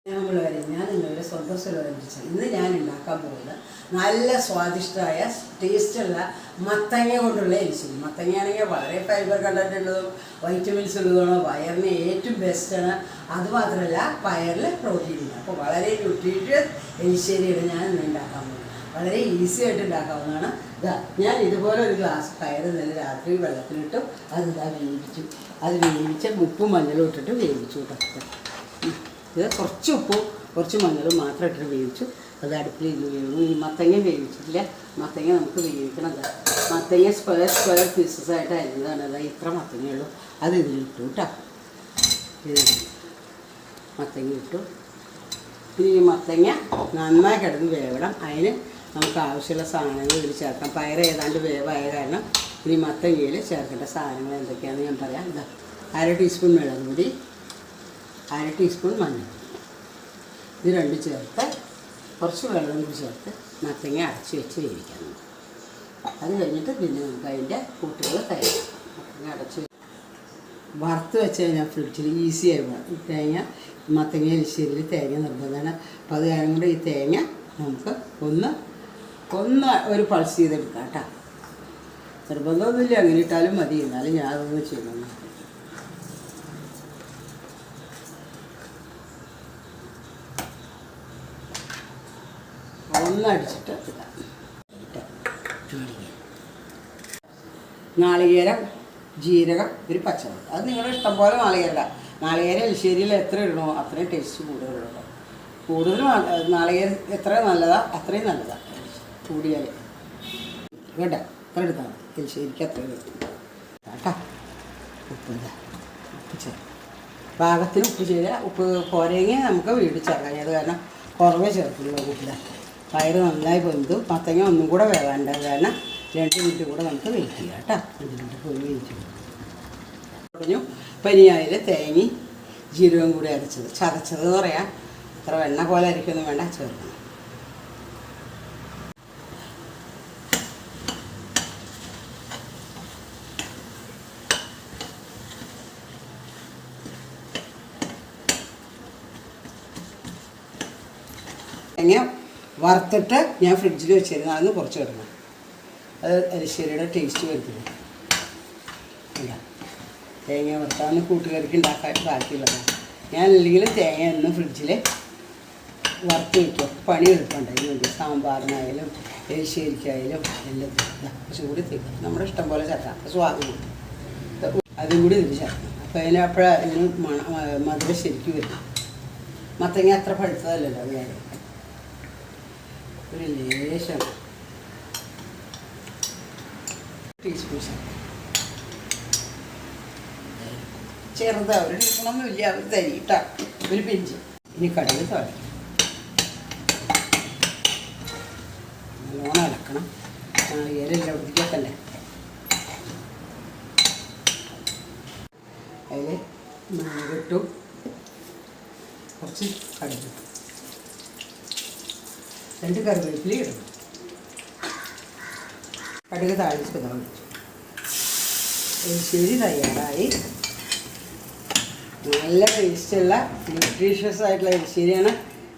ഞാൻ ഇന്നൊരു സ്വന്തം സുലഭിച്ചു. ഇന്ന് ഞാൻ ഉണ്ടാക്കാൻ പോകുന്നത് നല്ല സ്വാദിഷ്ടമായ ടേസ്റ്റുള്ള മത്തങ്ങ കൊണ്ടുള്ള എലിശ്ശേരി. മത്തങ്ങയാണെങ്കിൽ വളരെ ഫൈബർ കണ്ടന്റ് ഉള്ളതും വൈറ്റമിൻസ് ഉള്ളതാണ്, വയറിന് ഏറ്റവും ബെസ്റ്റാണ്. അതുമാത്രമല്ല പയറിൽ പ്രോട്ടീൻ ഉണ്ട്. അപ്പോൾ വളരെ ന്യൂട്രീഷ്യസ് എലിശ്ശേരിയാണ് ഞാൻ ഇന്ന് ഉണ്ടാക്കാൻ പോകുന്നത്. വളരെ ഈസി ആയിട്ട് ഉണ്ടാക്കാവുന്നതാണ്. ഞാൻ ഇതുപോലെ ഒരു ഗ്ലാസ് പയർ നല്ല രാത്രി വെള്ളത്തിലിട്ടും വേവിച്ചു. അത് വേവിച്ച് ഉപ്പും മഞ്ഞളും ഇട്ടിട്ട് വേവിച്ചു കേട്ടോ. ഇത് കുറച്ച് ഉപ്പും കുറച്ച് മഞ്ഞളും മാത്രം ഇട്ടിട്ട് വേവിച്ചു. അത് അടുപ്പിൽ വേവും. ഈ മത്തങ്ങ വേവിച്ചിട്ടില്ല. മത്തങ്ങ നമുക്ക് വേവിക്കണം. മത്തങ്ങ സ്ക്വയർ പീസസ് ആയിട്ട് അരിഞ്ഞതാണ്. അതായത് ഇത്ര മത്തങ്ങയുള്ളൂ. അത് ഇതിലിട്ടു കേട്ടോ. മത്തങ്ങ ഇട്ടു. ഇനി ഈ മത്തങ്ങ നന്നായി കിടന്ന് വേവണം. അതിന് നമുക്ക് ആവശ്യമുള്ള സാധനങ്ങൾ ഇതിൽ ചേർക്കാം. പയർ ഏതാണ്ട് വേവായ കാരണം ഇനി മത്തങ്ങയിൽ ചേർക്കേണ്ട സാധനങ്ങൾ എന്തൊക്കെയാണെന്ന് ഞാൻ പറയാം. ഇതാ 1/2 ടീസ്പൂൺ മുളക് പൊടി, 1/2 ടീസ്പൂൺ മഞ്ഞൾ, ഇത് രണ്ടും ചേർത്ത് കുറച്ച് വെള്ളം കൂടി ചേർത്ത് മത്തങ്ങ അടച്ച് വെച്ച് വേവിക്കാം. അത് കഴിഞ്ഞിട്ട് പിന്നെ നമുക്ക് അതിൻ്റെ കൂട്ടുകൾ തയ്യാറാം. മത്തങ്ങ അടച്ച് വറുത്ത് വെച്ച് കഴിഞ്ഞാൽ ഫ്രിഡ്ജിൽ ഈസിയായി പോകും. തേങ്ങ മത്തങ്ങ എലിശ്ശേരിയിൽ തേങ്ങ നിർബന്ധമാണ്. അപ്പോൾ അത് കാരണം കൊണ്ട് ഈ തേങ്ങ നമുക്ക് ഒന്ന് ഒരു പൾസ് ചെയ്തെടുക്കാം കേട്ടോ. നിർബന്ധമൊന്നുമില്ല, അങ്ങനെ ഇട്ടാലും മതി. എന്നാലും ഞാൻ അതൊന്ന് ചെയ്യണം. ഒന്നടിച്ചിട്ട് ഇടാം. നാളികേരം, ജീരകം, ഒരു പച്ചമുളക്. അത് നിങ്ങളുടെ ഇഷ്ടം പോലെ നാളികേരം എലിശ്ശേരിയിൽ എത്ര ഇടണോ അത്രയും ടേസ്റ്റ് കൂടുതലുള്ളൂ. കൂടുതൽ നാളികേരം എത്ര നല്ലതാണ് അത്രയും നല്ലതാണ്. കൂടിയാൽ കേട്ടോ അത്ര എടുത്താൽ മതി. എലിശ്ശേരിക്ക് അത്ര കിട്ടും കേട്ടോ. ഉപ്പ് ചേർക്കാം. പാകത്തിന് ഉപ്പ് ചേരുക. ഉപ്പ് പോരെങ്കിൽ നമുക്ക് വീട് ചേർക്കാം. അത് കാരണം കുറവേ ചേർക്കുള്ളൂ ഉപ്പില്ല. പയർ നന്നായി പൊന്തു. മത്തങ്ങ ഒന്നും കൂടെ വേവാണ്ട് കാരണം 2 മിനിറ്റ് കൂടെ നമുക്ക് വെയിറ്റ് ചെയ്യാം കേട്ടോ. 2 മിനിറ്റ് പോയി വെയിറ്റ് ചെയ്യും. പറഞ്ഞു പനിയായിൽ തേങ്ങയും ജീരകവും കൂടി ചതച്ചത് എന്ന് പറയാം. അത്ര വെണ്ണ പോലെ അരിക്കൊന്നും വേണ്ട, ചേർക്കണം. തേങ്ങ വറുത്തിട്ട് ഞാൻ ഫ്രിഡ്ജിൽ വെച്ചിരുന്നു. അതൊന്ന് കുറച്ച് ഇടണം. അത് എലിശ്ശേരിയുടെ ടേസ്റ്റ് വരുത്തില്ല. ഇല്ല, തേങ്ങ വറുത്താന്ന് കൂട്ടുകാർക്ക് ഉണ്ടാക്കാൻ ബാക്കിയുള്ളതാണ്. ഞാൻ അല്ലെങ്കിൽ തേങ്ങ എന്നും ഫ്രിഡ്ജിൽ വറുത്ത് വയ്ക്കും. പണി എളുപ്പമുണ്ടായി വേണ്ടി സാമ്പാറിനായാലും എലിശ്ശേരിക്കായാലും എല്ലാം കുറച്ചും കൂടി തീർക്കും. നമ്മുടെ ഇഷ്ടം പോലെ ചേർക്കാം. സ്വാദ് കൂട്ടും. അതും കൂടി ഇതിൽ ചേർക്കണം. അപ്പോൾ ഇതിന് മധുരം ശരിക്കും വരും. മത്തങ്ങ അത്ര പഴുത്തതല്ലല്ലോ. ഞാൻ ഒരു ലേശം ടീസ്പൂൺ ചെറുതാ. ഒരു ടീസ്പൂണൊന്നുമില്ല, ഒരു തരി ഇട്ടാ ഒരു പിഞ്ച്. ഇനി കടുക് താളിക്കും. നല്ലോണം ഇളക്കണം. നാളികേരെല്ലാം ഒടിക്കത്തല്ലേ. അതിൽ മഞ്ഞളിട്ടു, കുറച്ച് കടുക്, 2 കറിവേപ്പില ഇടണം. കടുക് താളിച്ച് ഒഴിച്ചു. എലിശ്ശേരി തയ്യാറായി. നല്ല ടേസ്റ്റുള്ള ന്യൂട്രീഷ്യസ് ആയിട്ടുള്ള എലിശ്ശേരിയാണ്.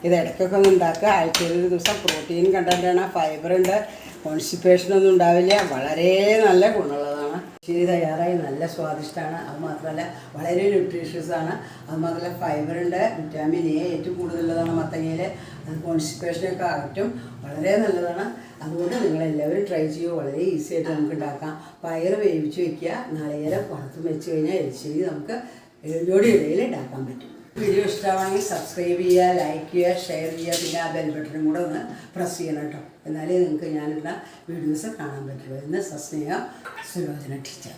ഇത് ഇടയ്ക്കൊക്കെ ഒന്ന് ഉണ്ടാക്കുക. ആഴ്ചയിൽ ഒരു ദിവസം. പ്രോട്ടീൻ കണ്ടൻ്റാണ്, ഫൈബറുണ്ട്, കോൺസ്റ്റിപ്പേഷനൊന്നും ഉണ്ടാവില്ല. വളരെ നല്ല ഗുണമുള്ളതാണ്. എലിശ്ശേരി തയ്യാറായി. നല്ല സ്വാദിഷ്ടമാണ്. അതുമാത്രമല്ല വളരെ ന്യൂട്രീഷ്യസ് ആണ്. അതുമാത്രമല്ല ഫൈബറുണ്ട്, വിറ്റാമിൻ എ ഏറ്റവും കൂടുതലുള്ളതാണ് മത്തങ്ങയിൽ. അത് കോൺസ്റ്റിപ്പേഷനൊക്കെ അകറ്റും. വളരെ നല്ലതാണ്. അതുകൊണ്ട് നിങ്ങളെല്ലാവരും ട്രൈ ചെയ്യുക. വളരെ ഈസി ആയിട്ട് നമുക്ക് ഉണ്ടാക്കാം. പയർ വേവിച്ച് വയ്ക്കുക. നാളികേരം വറുത്തും വെച്ച് കഴിഞ്ഞാൽ എലിശ്ശേരി നമുക്ക് ഇടയിൽ ഉണ്ടാക്കാൻ പറ്റും. വീഡിയോ ഇഷ്ടമാണെങ്കിൽ സബ്സ്ക്രൈബ് ചെയ്യുക, ലൈക്ക് ചെയ്യുക, ഷെയർ ചെയ്യുക. പിന്നെ ആ ബെൽ ബട്ടണും കൂടെ ഒന്ന് പ്രസ് ചെയ്യണം കേട്ടോ. എന്നാലേ നിങ്ങൾക്ക് ഞാനിടുന്ന വീഡിയോസ് കാണാൻ പറ്റുള്ളൂ. എന്ന് സസ്നേഹ സുലോചന ടീച്ചർ.